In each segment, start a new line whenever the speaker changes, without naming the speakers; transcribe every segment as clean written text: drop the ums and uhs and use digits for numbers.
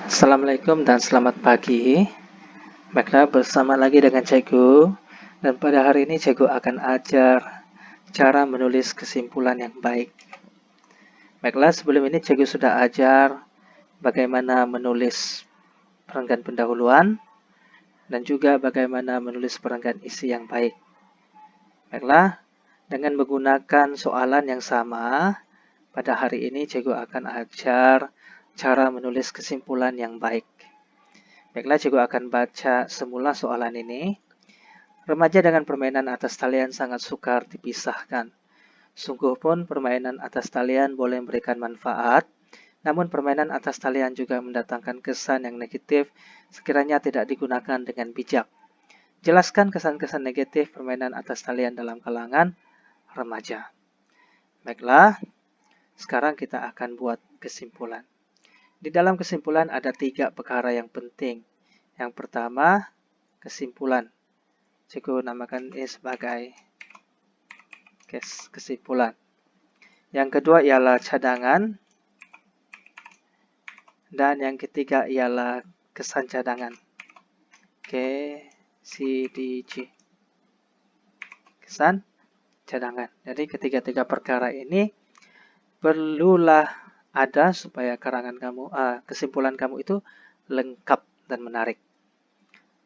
Assalamualaikum dan selamat pagi. Baiklah, bersama lagi dengan Cikgu. Dan pada hari ini Cikgu akan ajar cara menulis kesimpulan yang baik. Baiklah, sebelum ini Cikgu sudah ajar bagaimana menulis perenggan pendahuluan dan juga bagaimana menulis perenggan isi yang baik. Baiklah, dengan menggunakan soalan yang sama, pada hari ini Cikgu akan ajar cara menulis kesimpulan yang baik. Baiklah, Cikgu akan baca semula soalan ini. Remaja dengan permainan atas talian sangat sukar dipisahkan. Sungguh pun permainan atas talian boleh memberikan manfaat, namun permainan atas talian juga mendatangkan kesan yang negatif sekiranya tidak digunakan dengan bijak. Jelaskan kesan-kesan negatif permainan atas talian dalam kalangan remaja. Baiklah, sekarang kita akan buat kesimpulan. Di dalam kesimpulan ada 3 perkara yang penting. Yang pertama, kesimpulan. Cikgu namakan ini sebagai kesimpulan. Yang kedua ialah cadangan. Dan yang ketiga ialah kesan cadangan. KCDG. Kesan cadangan. Jadi ketiga-tiga perkara ini perlulah ada supaya kesimpulan kamu itu lengkap dan menarik.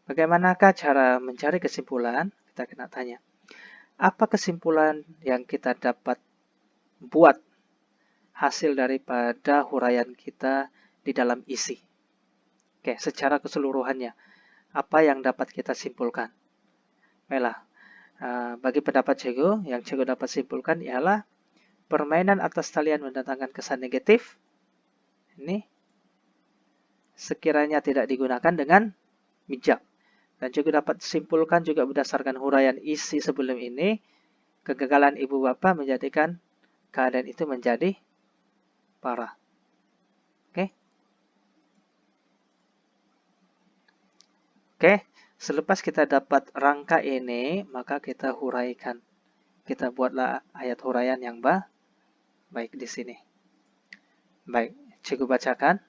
Bagaimanakah cara mencari kesimpulan? Kita kena tanya. Apa kesimpulan yang kita dapat buat hasil daripada huraian kita di dalam isi? Oke, secara keseluruhannya, apa yang dapat kita simpulkan? Baiklah, bagi pendapat Cikgu, yang Cikgu dapat simpulkan ialah permainan atas talian mendatangkan kesan negatif. Ini sekiranya tidak digunakan dengan bijak. Dan juga dapat simpulkan juga berdasarkan huraian isi sebelum ini, kegagalan ibu bapa menjadikan keadaan itu menjadi parah. Oke, selepas kita dapat rangka ini, maka kita huraikan. Kita buatlah ayat huraian yang baik di sini. Baik, Cikgu bacakan.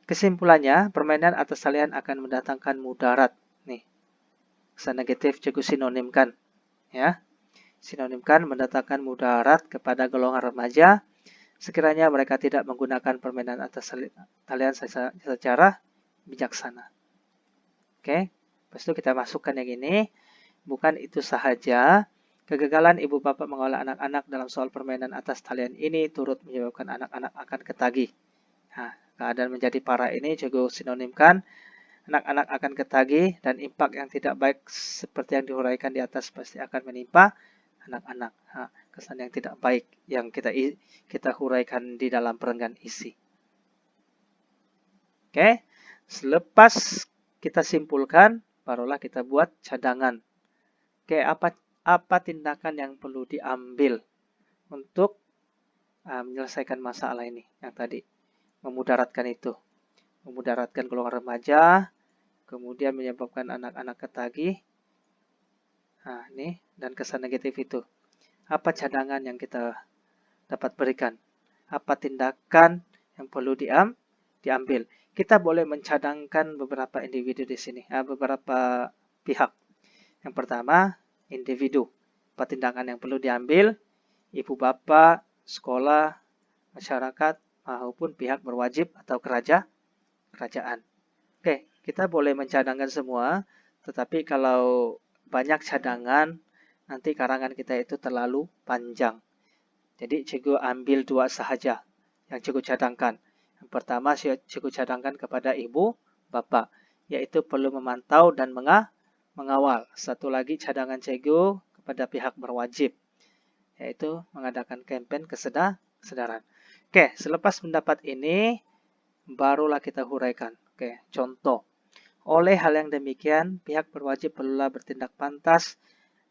Kesimpulannya, permainan atas talian akan mendatangkan mudarat. Nih, kesan negatif Cikgu sinonimkan. Ya, sinonimkan mendatangkan mudarat kepada golongan remaja sekiranya mereka tidak menggunakan permainan atas talian secara bijaksana. Oke, lepas itu kita masukkan yang ini. Bukan itu sahaja, kegagalan ibu bapak mengolah anak-anak dalam soal permainan atas talian ini turut menyebabkan anak-anak akan ketagih. Nah, keadaan menjadi parah ini juga sinonimkan anak-anak akan ketagih dan impak yang tidak baik seperti yang dihuraikan di atas pasti akan menimpa anak-anak. Nah, kesan yang tidak baik yang kita huraikan di dalam perenggan isi. Oke, selepas kita simpulkan, barulah kita buat cadangan. Oke, apa tindakan yang perlu diambil untuk menyelesaikan masalah ini yang tadi memudaratkan itu, memudaratkan golongan remaja, kemudian menyebabkan anak-anak ketagih. Nah, ini dan kesan negatif itu. Apa cadangan yang kita dapat berikan? Apa tindakan yang perlu diambil? Kita boleh mencadangkan beberapa individu di sini, beberapa pihak. Yang pertama, individu. Apa tindakan yang perlu diambil? Ibu bapak, sekolah, masyarakat, maupun pihak berwajib atau kerajaan. Oke, kita boleh mencadangkan semua, tetapi kalau banyak cadangan, nanti karangan kita itu terlalu panjang. Jadi Cikgu ambil 2 sahaja yang Cikgu cadangkan. Yang pertama Cikgu cadangkan kepada ibu bapak, yaitu perlu memantau dan mengawal. Satu lagi cadangan Cikgu kepada pihak berwajib, yaitu mengadakan kampanye kesadaran. Oke, selepas mendapat ini, barulah kita huraikan. Oke, contoh. Oleh hal yang demikian, pihak berwajib perlulah bertindak pantas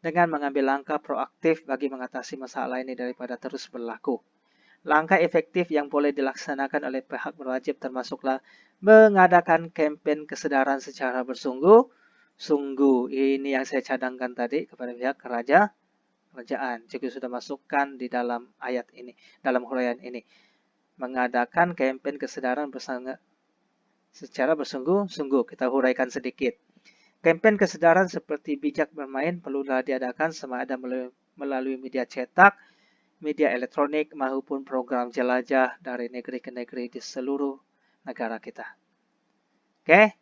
dengan mengambil langkah proaktif bagi mengatasi masalah ini daripada terus berlaku. Langkah efektif yang boleh dilaksanakan oleh pihak berwajib termasuklah mengadakan kampanye kesadaran secara bersungguh-sungguh. Ini yang saya cadangkan tadi kepada pihak kerajaan. Cikgu sudah masukkan di dalam ayat ini, dalam huraian ini. Mengadakan kampanye kesadaran secara bersungguh-sungguh. Kita huraikan sedikit. Kampanye kesadaran seperti bijak bermain perlulah diadakan sama ada melalui media cetak, media elektronik, maupun program jelajah dari negeri ke negeri di seluruh negara kita. Oke,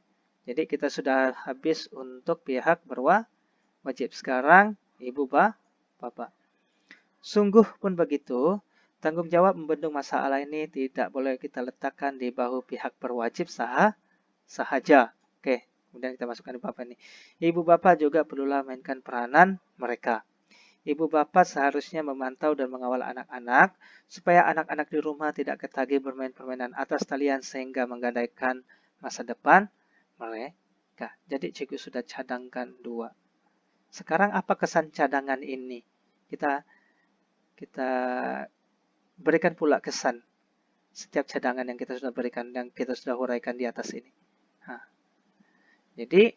jadi kita sudah habis untuk pihak berwajib. Sekarang, Ibu Bapak. Sungguh pun begitu, tanggung jawab membendung masalah ini tidak boleh kita letakkan di bahu pihak berwajib sahaja. Oke, kemudian kita masukkan di Bapak ini. Ibu Bapak juga perlulah mainkan peranan mereka. Ibu Bapak seharusnya memantau dan mengawal anak-anak, supaya anak-anak di rumah tidak ketagih bermain permainan atas talian sehingga menggadaikan masa depan mereka. Jadi cikgu sudah cadangkan 2. Sekarang apa kesan cadangan ini? Kita berikan pula kesan setiap cadangan yang kita sudah berikan, yang kita sudah huraikan di atas ini. Jadi,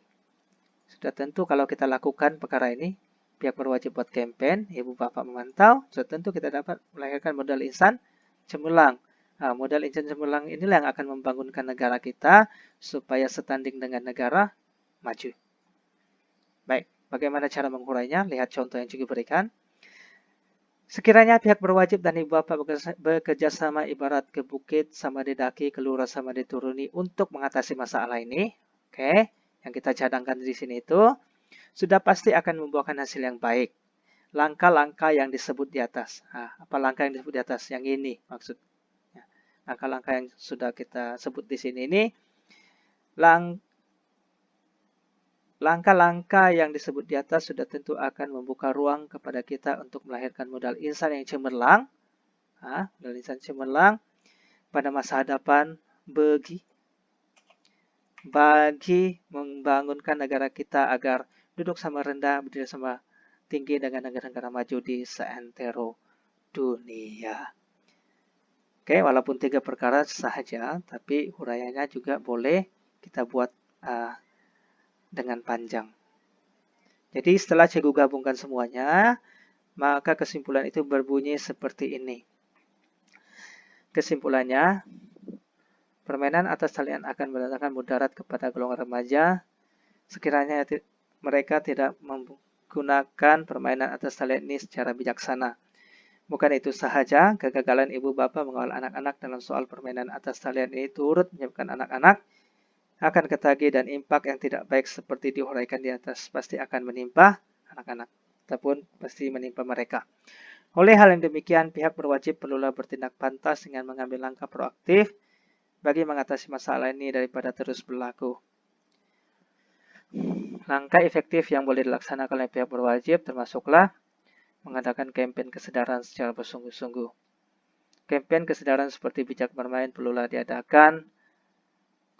sudah tentu kalau kita lakukan perkara ini, pihak berwajib buat kampanye, Ibu Bapak memantau, sudah tentu kita dapat melahirkan modal insan cemerlang. Modal insan cemerlang inilah yang akan membangunkan negara kita supaya setanding dengan negara maju. Baik, bagaimana cara mengurainya? Lihat contoh yang juga berikan. Sekiranya pihak berwajib dan Ibu Bapak bekerja sama ibarat ke bukit sama didaki, keluar sama dituruni untuk mengatasi masalah ini. Oke, yang kita cadangkan di sini itu sudah pasti akan membuahkan hasil yang baik. Langkah-langkah yang disebut di atas. Apa langkah yang disebut di atas? Yang ini maksudnya. Langkah-langkah yang sudah kita sebut di sini ini. Langkah-langkah yang disebut di atas sudah tentu akan membuka ruang kepada kita untuk melahirkan modal insan yang cemerlang. Modal insan cemerlang pada masa hadapan bagi membangunkan negara kita agar duduk sama rendah, berdiri sama tinggi dengan negara-negara maju di seantero dunia. Oke, walaupun 3 perkara saja, tapi huraiannya juga boleh kita buat dengan panjang. Jadi setelah cikgu gabungkan semuanya, maka kesimpulan itu berbunyi seperti ini. Kesimpulannya, permainan atas talian akan mendatangkan mudarat kepada golongan remaja sekiranya mereka tidak menggunakan permainan atas talian ini secara bijaksana. Bukan itu sahaja, kegagalan ibu bapak mengawal anak-anak dalam soal permainan atas talian ini turut menyebabkan anak-anak akan ketagih dan impak yang tidak baik seperti dihuraikan di atas pasti akan menimpa anak-anak ataupun pasti menimpa mereka. Oleh hal yang demikian, pihak berwajib perlulah bertindak pantas dengan mengambil langkah proaktif bagi mengatasi masalah ini daripada terus berlaku. Langkah efektif yang boleh dilaksanakan oleh pihak berwajib termasuklah mengadakan kampanye kesadaran secara bersungguh-sungguh. Kampanye kesadaran seperti bijak bermain perlulah diadakan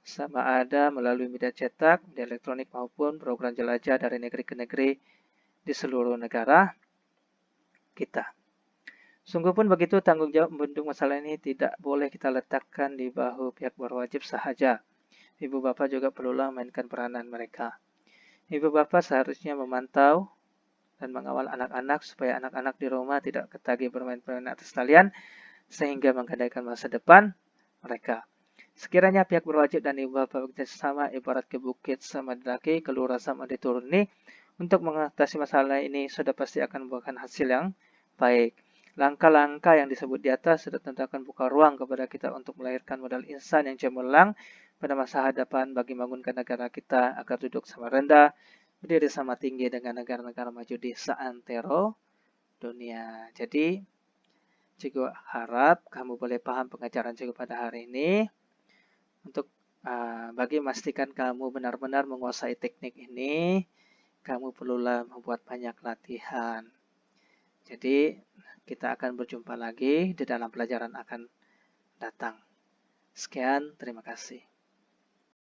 sama ada melalui media cetak, media elektronik maupun program jelajah dari negeri ke negeri di seluruh negara kita. Sungguh pun begitu, tanggung jawab membendung masalah ini tidak boleh kita letakkan di bahu pihak berwajib sahaja. Ibu bapak juga perlulah mainkan peranan mereka. Ibu bapak seharusnya memantau dan mengawal anak-anak supaya anak-anak di rumah tidak ketagih bermain permainan atas talian sehingga menggadaikan masa depan mereka. Sekiranya pihak berwajib dan ibu bapak bekerjasama ibarat ke bukit sama didaki, keluar sama dituruni untuk mengatasi masalah ini sudah pasti akan membuahkan hasil yang baik. Langkah-langkah yang disebut di atas sudah tentu akan buka ruang kepada kita untuk melahirkan modal insan yang cemerlang pada masa hadapan bagi membangunkan negara kita agar duduk sama rendah, berdiri sama tinggi dengan negara-negara maju di seantero dunia. Jadi, cikgu harap kamu boleh paham pengajaran cikgu pada hari ini. Untuk bagi memastikan kamu benar-benar menguasai teknik ini, kamu perlulah membuat banyak latihan. Jadi, kita akan berjumpa lagi di dalam pelajaran akan datang. Sekian, terima kasih.